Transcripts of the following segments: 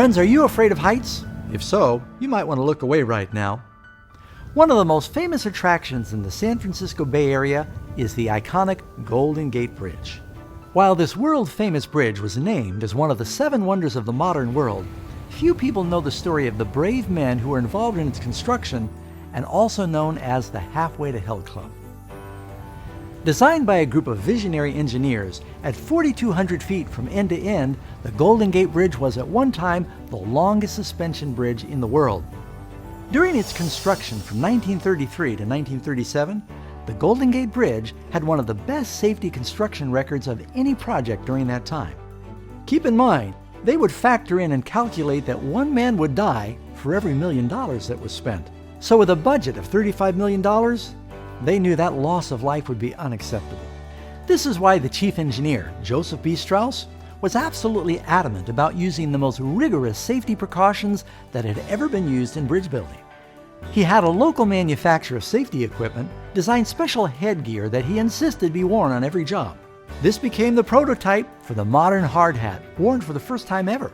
Friends, are you afraid of heights? If so, you might want to look away right now. One of the most famous attractions in the San Francisco Bay Area is the iconic Golden Gate Bridge. While this world-famous bridge was named as one of the 7 wonders of the modern world, few people know the story of the brave men who were involved in its construction and also known as the Halfway to Hell Club. Designed by a group of visionary engineers, at 4,200 feet from end to end, the Golden Gate Bridge was at one time the longest suspension bridge in the world. During its construction from 1933 to 1937, the Golden Gate Bridge had one of the best safety construction records of any project during that time. Keep in mind, they would factor in and calculate that one man would die for every $1 million that was spent. So with a budget of $35 million, they knew that loss of life would be unacceptable. This is why the chief engineer, Joseph B. Strauss, was absolutely adamant about using the most rigorous safety precautions that had ever been used in bridge building. He had a local manufacturer of safety equipment design special headgear that he insisted be worn on every job. This became the prototype for the modern hard hat, worn for the first time ever.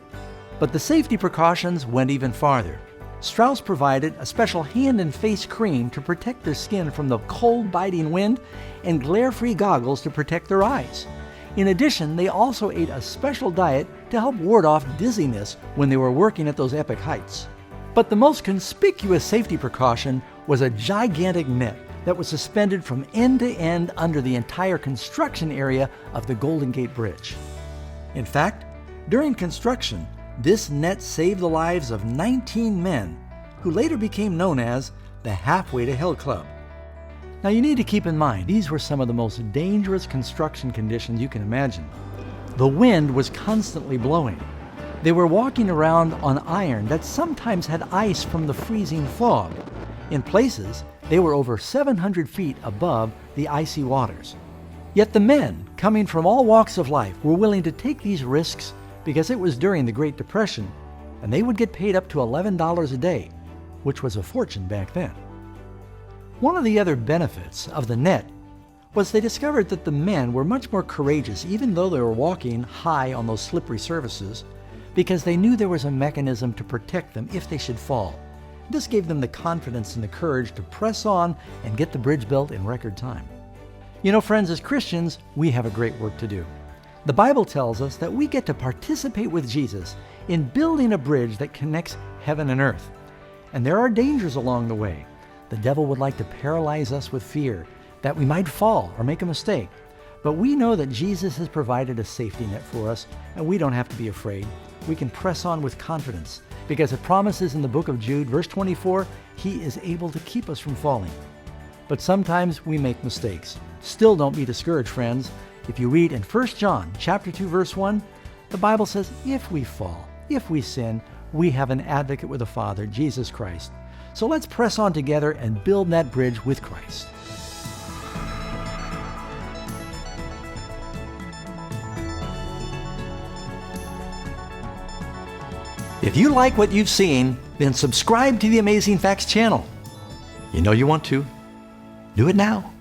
But the safety precautions went even farther. Strauss provided a special hand and face cream to protect their skin from the cold, biting wind and glare-free goggles to protect their eyes. In addition, they also ate a special diet to help ward off dizziness when they were working at those epic heights. But the most conspicuous safety precaution was a gigantic net that was suspended from end to end under the entire construction area of the Golden Gate Bridge. In fact, during construction, this net saved the lives of 19 men, who later became known as the Halfway to Hell Club. Now you need to keep in mind, these were some of the most dangerous construction conditions you can imagine. The wind was constantly blowing. They were walking around on iron that sometimes had ice from the freezing fog. In places, they were over 700 feet above the icy waters. Yet the men, coming from all walks of life, were willing to take these risks because it was during the Great Depression, and they would get paid up to $11 a day, which was a fortune back then. One of the other benefits of the net was they discovered that the men were much more courageous even though they were walking high on those slippery surfaces, because they knew there was a mechanism to protect them if they should fall. This gave them the confidence and the courage to press on and get the bridge built in record time. You know, friends, as Christians, we have a great work to do. The Bible tells us that we get to participate with Jesus in building a bridge that connects heaven and earth. And there are dangers along the way. The devil would like to paralyze us with fear, that we might fall or make a mistake. But we know that Jesus has provided a safety net for us, and we don't have to be afraid. We can press on with confidence, because it promises in the book of Jude, verse 24, He is able to keep us from falling. But sometimes we make mistakes. Still, don't be discouraged, friends. If you read in 1 John chapter 2, verse 1, the Bible says, if we fall, if we sin, we have an advocate with the Father, Jesus Christ. So let's press on together and build that bridge with Christ. If you like what you've seen, then subscribe to the Amazing Facts channel. You know you want to. Do it now.